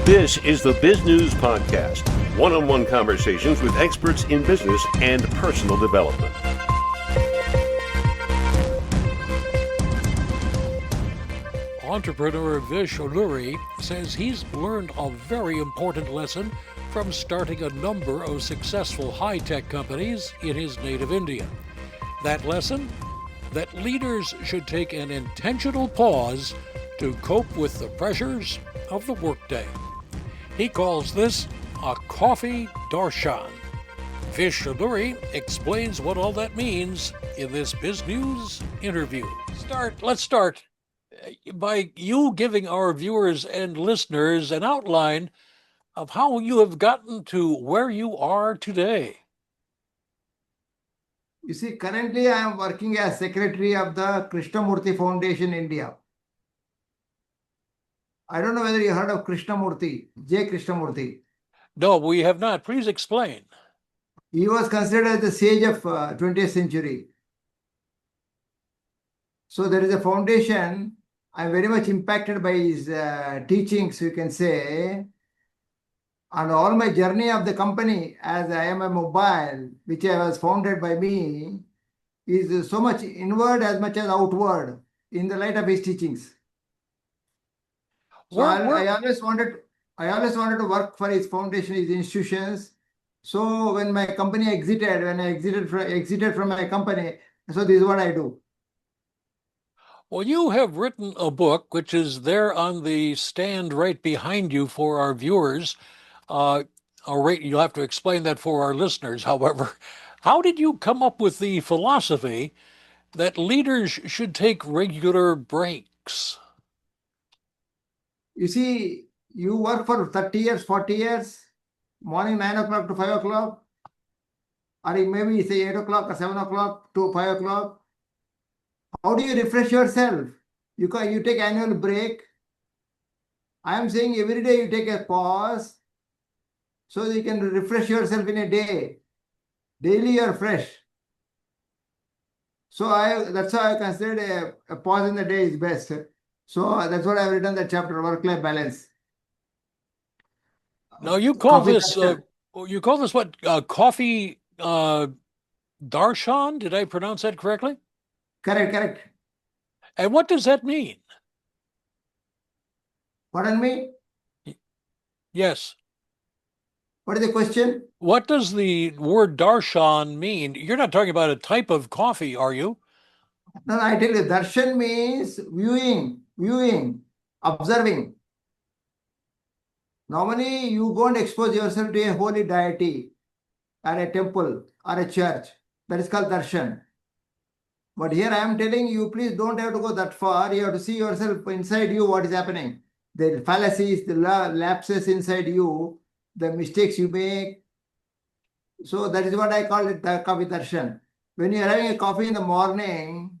This is the Biz News Podcast, one-on-one conversations with experts in business and personal development. Entrepreneur Vishwanath Alluri says he's learned a very important lesson from starting a number of successful high-tech companies in his native India. That lesson? That leaders should take an intentional pause to cope with the pressures of the workday. He calls this a coffee darshan. Vishwanath Alluri explains what all that means in this Biz News interview. Let's start by you giving our viewers and listeners an outline of how you have gotten to where you are today. You see, currently I am working as secretary of the Krishnamurti Foundation, India. I don't know whether you heard of Krishnamurti, J. Krishnamurti. No, we have not. Please explain. He was considered as the sage of 20th century. So there is a foundation. I'm very much impacted by his teachings, you can say. And all my journey of the company, as I am a mobile, which I was founded by me, is so much inward as much as outward in the light of his teachings. So I always wanted to work for his foundation, his institutions. So when my company exited, when I exited from my company, so this is what I do. Well, you have written a book, which is there on the stand right behind you for our viewers. You'll have to explain that for our listeners, however. How did you come up with the philosophy that leaders should take regular breaks? You see, you work for 30 years, 40 years, morning 9 o'clock to 5 o'clock, or maybe say 8 o'clock or 7 o'clock to 5 o'clock. How do you refresh yourself? You take annual break. I am saying every day you take a pause so you can refresh yourself in a day. Daily you are fresh. So that's how I considered a pause in the day is best. So that's what I've written that chapter, work-life balance. Now you call this what? Coffee darshan? Did I pronounce that correctly? Correct. And what does that mean? Pardon me? Yes. What is the question? What does the word darshan mean? You're not talking about a type of coffee, are you? No, I tell you, darshan means viewing, observing. Normally, you go and expose yourself to a holy deity or a temple or a church. That is called darshan. But here I am telling you, please don't have to go that far. You have to see yourself inside you, what is happening. The fallacies, the lapses inside you, the mistakes you make. So that is what I call it, the coffee darshan. When you are having a coffee in the morning,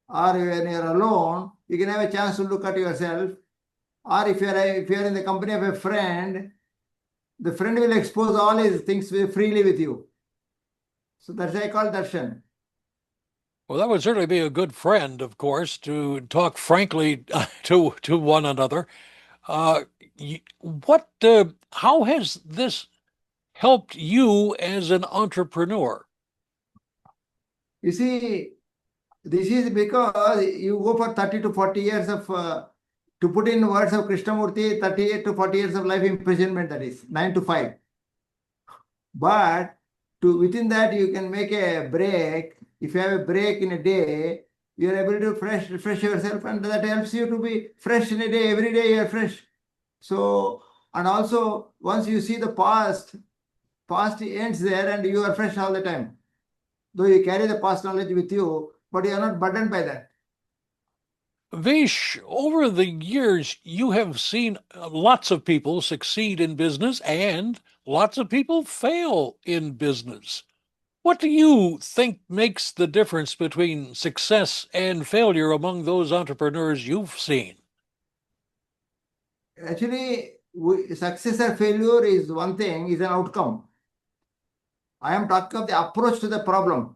or when you are alone, you can have a chance to look at yourself. Or if you are in the company of a friend, the friend will expose all his things freely with you. So that's why I call darshan. Well, that would certainly be a good friend, of course, to talk frankly to one another. How has this helped you as an entrepreneur? You see, this is because you go for 30 to 40 years of, to put in words of Krishnamurti, 38 to 40 years of life imprisonment, that is 9 to 5. But within that, you can make a break. If you have a break in a day, you are able to refresh yourself, and that helps you to be fresh in a day. Every day you are fresh. So, and also once you see the past ends there and you are fresh all the time. Though you carry the past knowledge with you, but you are not burdened by that. Vish, over the years, you have seen lots of people succeed in business and lots of people fail in business. What do you think makes the difference between success and failure among those entrepreneurs you've seen? Actually, success or failure is one thing, is an outcome. I am talking of the approach to the problem.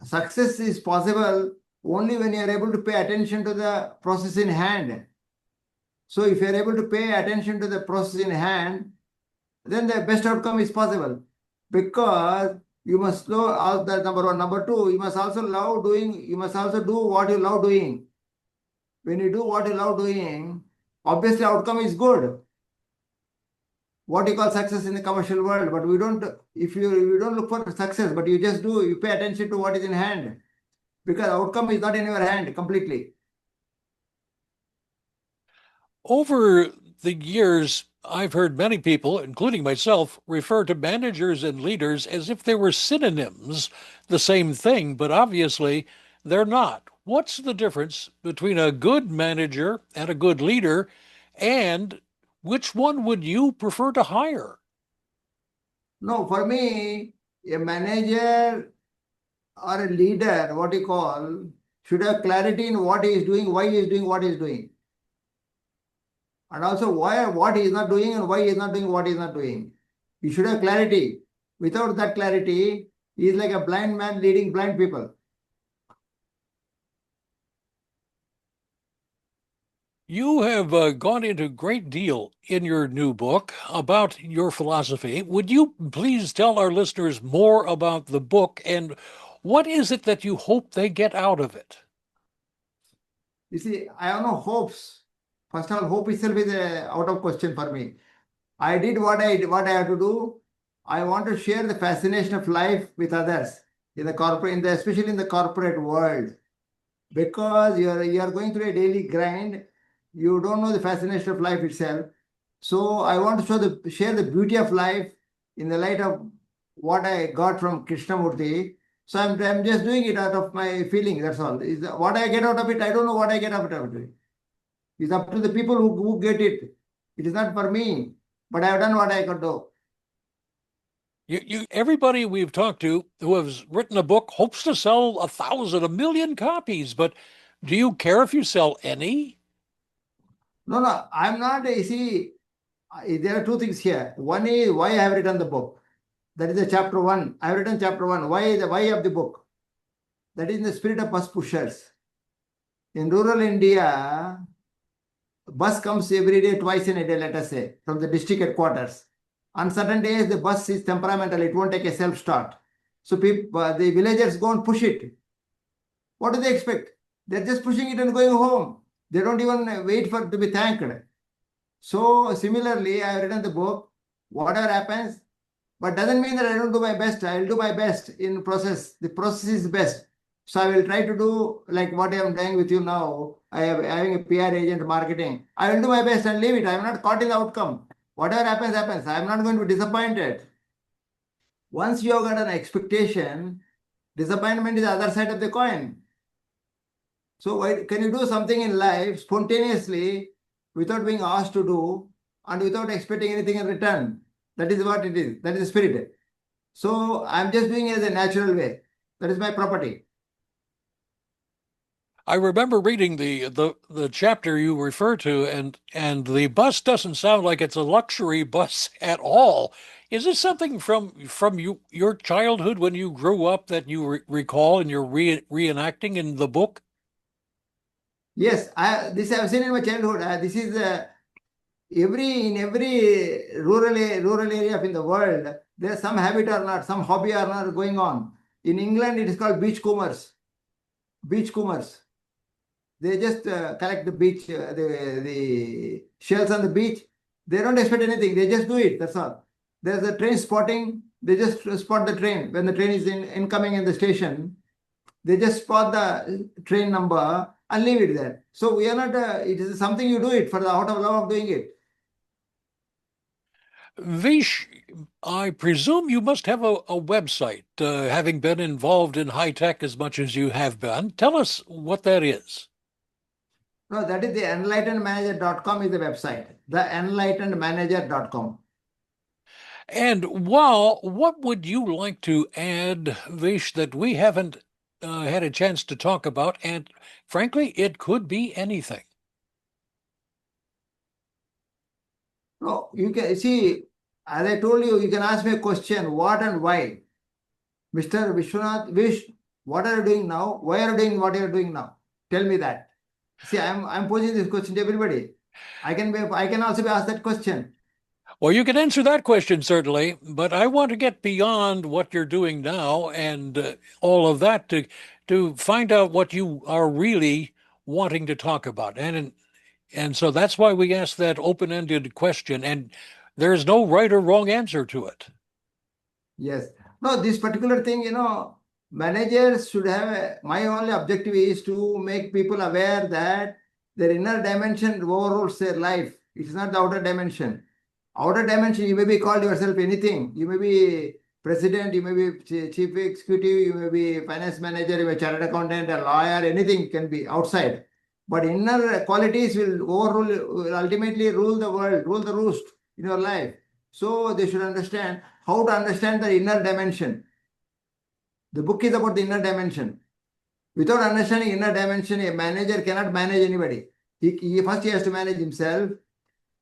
Success is possible only when you are able to pay attention to the process in hand. So if you are able to pay attention to the process in hand, then the best outcome is possible. Because you must know all that, number one. Number two, you must also love doing, you must also do what you love doing. When you do what you love doing, obviously outcome is good. What you call success in the commercial world, but we don't, if you don't look for success, but you just do, you pay attention to what is in hand, because outcome is not in your hand completely. Over the years, I've heard many people, including myself, refer to managers and leaders as if they were synonyms, the same thing, but obviously they're not. What's the difference between a good manager and a good leader, and which one would you prefer to hire? No, for me, a manager or a leader, what you call, should have clarity in what he is doing, why he is doing what he is doing. And also why, what he is not doing and why he is not doing what he is not doing. He should have clarity. Without that clarity, he is like a blind man leading blind people. You have gone into a great deal in your new book about your philosophy. Would you please tell our listeners more about the book and what is it that you hope they get out of it? You see, I have no hopes. First of all, hope itself is out of question for me. I did what I have to do. I want to share the fascination of life with others in the corporate, especially in the corporate world, because you are going through a daily grind. You don't know the fascination of life itself. So I want to share the beauty of life in the light of what I got from Krishnamurti. So I'm just doing it out of my feeling. That's all. What I get out of it, I don't know what I get out of it. It's up to the people who get it. It is not for me, but I have done what I could do. Everybody we've talked to who has written a book hopes to sell 1,000, 1,000,000 copies, but do you care if you sell any? No, no, I'm not. You see, there are two things here. One is why I have written the book. That is the chapter one. I have written chapter one. Why of the book? That is in the spirit of bus pushers. In rural India, bus comes every day, twice in a day, let us say, from the district headquarters. On certain days, the bus is temperamental. It won't take a self-start. So the villagers go and push it. What do they expect? They're just pushing it and going home. They don't even wait for to be thanked. So similarly, I have written the book. Whatever happens, but doesn't mean that I don't do my best. I will do my best in process. The process is best. So I will try to do like what I am doing with you now. I am having a PR agent marketing. I will do my best and leave it. I am not caught in the outcome. Whatever happens, happens. I am not going to be disappointed. Once you have got an expectation, disappointment is the other side of the coin. So can you do something in life spontaneously without being asked to do and without expecting anything in return? That is what it is. That is the spirit. So I'm just doing it as a natural way. That is my property. I remember reading the chapter you refer to, and the bus doesn't sound like it's a luxury bus at all. Is this something from your childhood when you grew up that you recall and you're reenacting in the book? Yes, this I have seen in my childhood. This is in every rural area of in the world. There's some habit or not, some hobby or not going on. In England, it is called beach combers. Beach combers. They just collect the beach, the shells on the beach. They don't expect anything. They just do it. That's all. There's a train spotting. They just spot the train when the train is incoming in the station. They just spot the train number and leave it there. So we are not. It is something you do it for the out of love of doing it. Vish, I presume you must have a website, having been involved in high tech as much as you have been. Tell us what that is. No, that is the enlightenedmanager.com is the website. The enlightenedmanager.com. And what would you like to add, Vish, that we haven't had a chance to talk about? And frankly, it could be anything. No, you can see, as I told you, you can ask me a question, what and why. Mr. Vishwanath, Vish, what are you doing now? Why are you doing what you are doing now? Tell me that. See, I'm posing this question to everybody. I can also be asked that question. Well, you can answer that question, certainly, but I want to get beyond what you're doing now and all of that to find out what you are really wanting to talk about. And so that's why we ask that open-ended question, and there's no right or wrong answer to it. Yes. No, this particular thing, managers should have, my only objective is to make people aware that their inner dimension overrules their life. It's not the outer dimension. Outer dimension, you may be called yourself anything. You may be president, you may be chief executive, you may be finance manager, you may be chartered accountant, a lawyer, anything can be outside. But inner qualities will ultimately rule the world, rule the roost in your life. So they should understand how to understand the inner dimension. The book is about the inner dimension. Without understanding inner dimension, a manager cannot manage anybody. First he has to manage himself.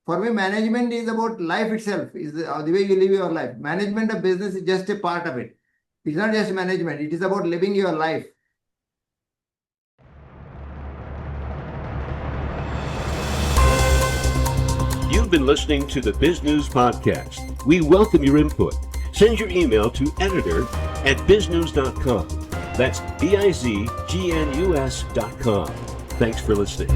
For me, management is about life itself, is the way you live your life. Management of business is just a part of it. It's not just management, it is about living your life. You've been listening to the Biz News Podcast. We welcome your input. Send your email to editor@biznews.com. That's BIZGNUS.com. Thanks for listening.